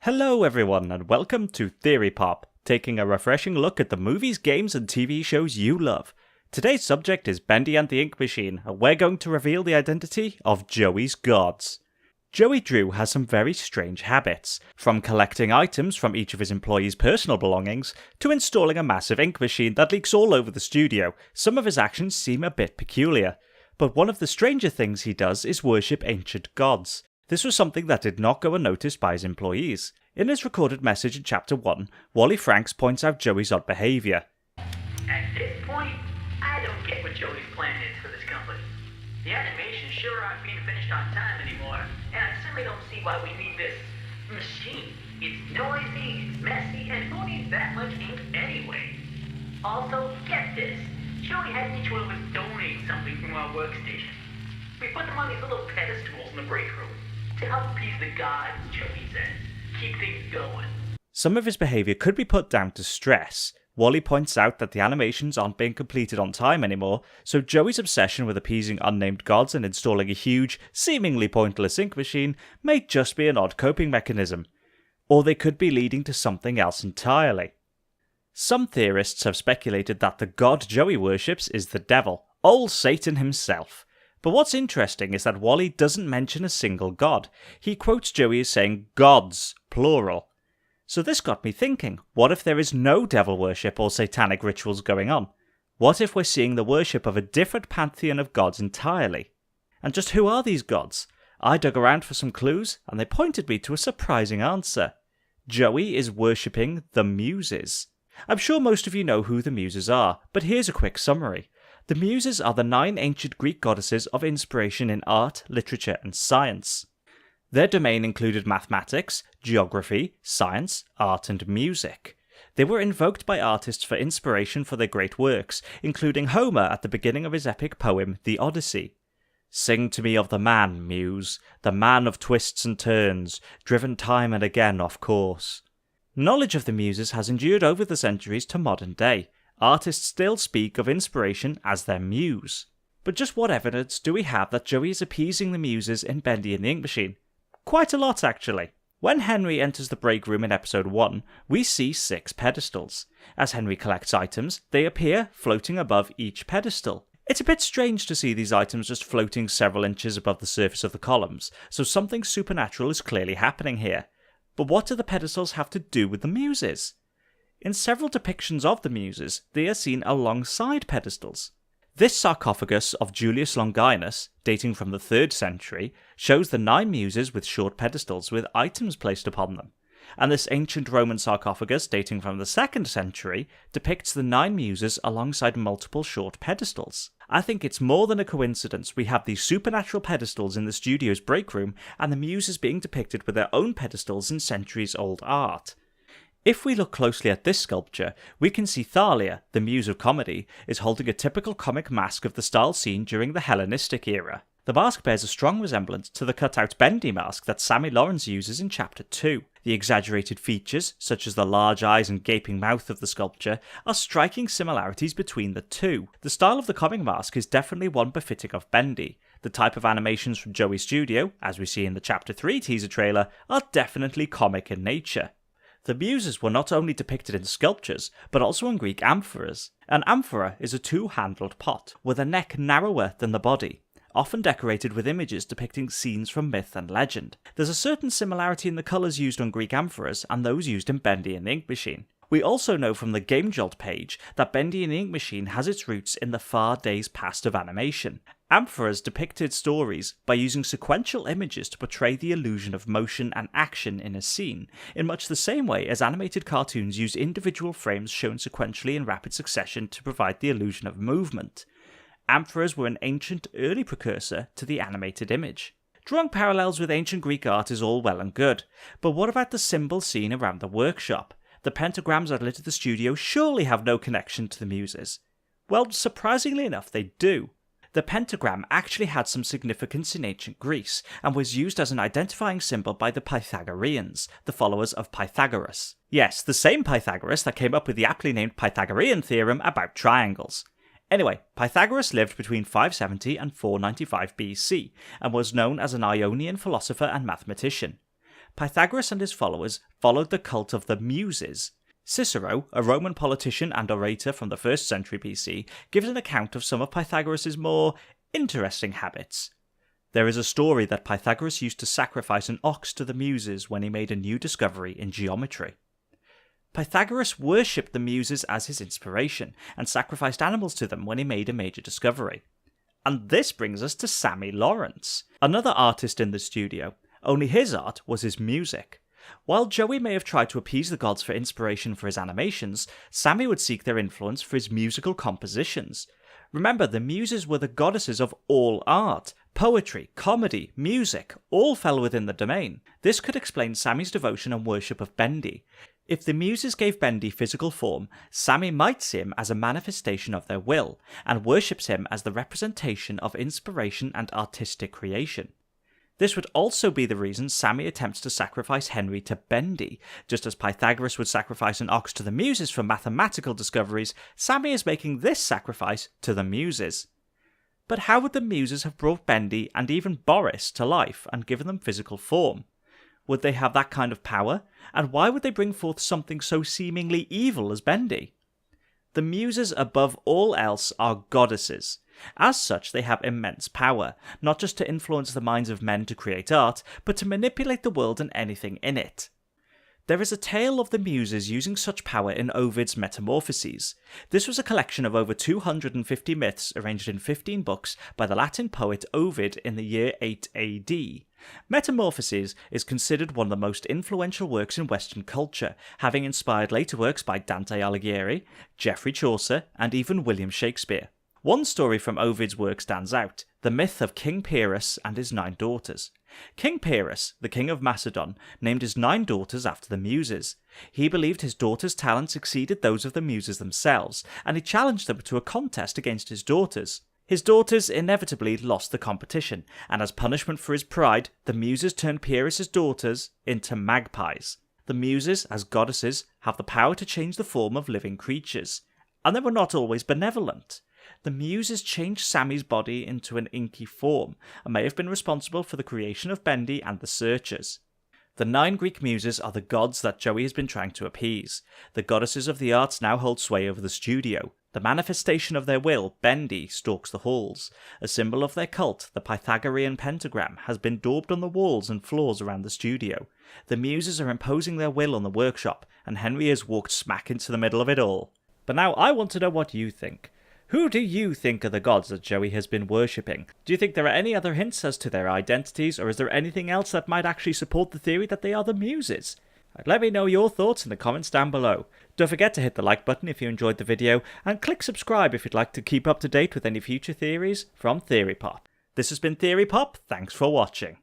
Hello everyone and welcome to Theory Pop, taking a refreshing look at the movies, games and TV shows you love. Today's subject is Bendy and the Ink Machine, and we're going to reveal the identity of Joey's gods. Joey Drew has some very strange habits, from collecting items from each of his employees' personal belongings, to installing a massive ink machine that leaks all over the studio. Some of his actions seem a bit peculiar, but one of the stranger things he does is worship ancient gods. This was something that did not go unnoticed by his employees. In his recorded message in Chapter 1, Wally Franks points out Joey's odd behaviour. At this point, I don't get what Joey's plan is for this company. The animations sure aren't being finished on time anymore, and I certainly don't see why we need this machine. It's noisy, it's messy, and who needs that much ink anyway? Also, get this. Joey had each one of us donate something from our workstation. We put them on these little pedestals in the break room to help appease the gods, Joey says. Keep things going. Some of his behaviour could be put down to stress. Wally points out that the animations aren't being completed on time anymore, so Joey's obsession with appeasing unnamed gods and installing a huge, seemingly pointless ink machine may just be an odd coping mechanism. Or they could be leading to something else entirely. Some theorists have speculated that the god Joey worships is the devil, old Satan himself. But what's interesting is that Wally doesn't mention a single god. He quotes Joey as saying gods, plural. So this got me thinking, what if there is no devil worship or satanic rituals going on? What if we're seeing the worship of a different pantheon of gods entirely? And just who are these gods? I dug around for some clues, and they pointed me to a surprising answer. Joey is worshipping the Muses. I'm sure most of you know who the Muses are, but here's a quick summary. The Muses are the 9 ancient Greek goddesses of inspiration in art, literature and science. Their domain included mathematics, geography, science, art and music. They were invoked by artists for inspiration for their great works, including Homer at the beginning of his epic poem, The Odyssey. Sing to me of the man, Muse, the man of twists and turns, driven time and again off course. Knowledge of the Muses has endured over the centuries to modern day. Artists still speak of inspiration as their muse. But just what evidence do we have that Joey is appeasing the Muses in Bendy and the Ink Machine? Quite a lot, actually. When Henry enters the break room in episode 1, we see 6 pedestals. As Henry collects items, they appear floating above each pedestal. It's a bit strange to see these items just floating several inches above the surface of the columns, so something supernatural is clearly happening here. But what do the pedestals have to do with the Muses? In several depictions of the Muses, they are seen alongside pedestals. This sarcophagus of Julius Longinus, dating from the 3rd century, shows the 9 Muses with short pedestals with items placed upon them. And this ancient Roman sarcophagus, dating from the 2nd century, depicts the 9 Muses alongside multiple short pedestals. I think it's more than a coincidence we have these supernatural pedestals in the studio's break room and the Muses being depicted with their own pedestals in centuries-old art. If we look closely at this sculpture, we can see Thalia, the muse of comedy, is holding a typical comic mask of the style seen during the Hellenistic era. The mask bears a strong resemblance to the cut-out Bendy mask that Sammy Lawrence uses in Chapter 2. The exaggerated features, such as the large eyes and gaping mouth of the sculpture, are striking similarities between the two. The style of the comic mask is definitely one befitting of Bendy. The type of animations from Joey's studio, as we see in the Chapter 3 teaser trailer, are definitely comic in nature. The Muses were not only depicted in sculptures, but also in Greek amphoras. An amphora is a 2-handled pot, with a neck narrower than the body, often decorated with images depicting scenes from myth and legend. There's a certain similarity in the colours used on Greek amphoras and those used in Bendy and the Ink Machine. We also know from the Game Jolt page that Bendy and the Ink Machine has its roots in the far days past of animation. Amphoras depicted stories by using sequential images to portray the illusion of motion and action in a scene, in much the same way as animated cartoons use individual frames shown sequentially in rapid succession to provide the illusion of movement. Amphoras were an ancient, early precursor to the animated image. Drawing parallels with ancient Greek art is all well and good, but what about the symbols seen around the workshop? The pentagrams that littered the studio surely have no connection to the Muses. Well, surprisingly enough, they do. The pentagram actually had some significance in ancient Greece, and was used as an identifying symbol by the Pythagoreans, the followers of Pythagoras. Yes, the same Pythagoras that came up with the aptly named Pythagorean theorem about triangles. Anyway, Pythagoras lived between 570 and 495 BC, and was known as an Ionian philosopher and mathematician. Pythagoras and his followers followed the cult of the Muses. Cicero, a Roman politician and orator from the 1st century BC, gives an account of some of Pythagoras' more interesting habits. There is a story that Pythagoras used to sacrifice an ox to the Muses when he made a new discovery in geometry. Pythagoras worshipped the Muses as his inspiration and sacrificed animals to them when he made a major discovery. And this brings us to Sammy Lawrence, another artist in the studio, only his art was his music. While Joey may have tried to appease the gods for inspiration for his animations, Sammy would seek their influence for his musical compositions. Remember, the Muses were the goddesses of all art. Poetry, comedy, music, all fell within the domain. This could explain Sammy's devotion and worship of Bendy. If the Muses gave Bendy physical form, Sammy might see him as a manifestation of their will, and worships him as the representation of inspiration and artistic creation. This would also be the reason Sammy attempts to sacrifice Henry to Bendy. Just as Pythagoras would sacrifice an ox to the Muses for mathematical discoveries, Sammy is making this sacrifice to the Muses. But how would the Muses have brought Bendy and even Boris to life and given them physical form? Would they have that kind of power? And why would they bring forth something so seemingly evil as Bendy? The Muses, above all else, are goddesses. As such, they have immense power, not just to influence the minds of men to create art, but to manipulate the world and anything in it. There is a tale of the Muses using such power in Ovid's Metamorphoses. This was a collection of over 250 myths arranged in 15 books by the Latin poet Ovid in the year 8 AD. Metamorphoses is considered one of the most influential works in Western culture, having inspired later works by Dante Alighieri, Geoffrey Chaucer, and even William Shakespeare. One story from Ovid's work stands out, the myth of King Pyrrhus and his 9 daughters. King Pyrrhus, the king of Macedon, named his 9 daughters after the Muses. He believed his daughters' talents exceeded those of the Muses themselves, and he challenged them to a contest against his daughters. His daughters inevitably lost the competition, and as punishment for his pride, the Muses turned Pyrrhus' daughters into magpies. The Muses, as goddesses, have the power to change the form of living creatures, and they were not always benevolent. The Muses changed Sammy's body into an inky form, and may have been responsible for the creation of Bendy and the Searchers. The 9 Greek Muses are the gods that Joey has been trying to appease. The goddesses of the arts now hold sway over the studio. The manifestation of their will, Bendy, stalks the halls. A symbol of their cult, the Pythagorean pentagram, has been daubed on the walls and floors around the studio. The Muses are imposing their will on the workshop, and Henry has walked smack into the middle of it all. But now I want to know what you think. Who do you think are the gods that Joey has been worshipping? Do you think there are any other hints as to their identities, or is there anything else that might actually support the theory that they are the Muses? Let me know your thoughts in the comments down below. Don't forget to hit the like button if you enjoyed the video, and click subscribe if you'd like to keep up to date with any future theories from Theory Pop. This has been Theory Pop, thanks for watching.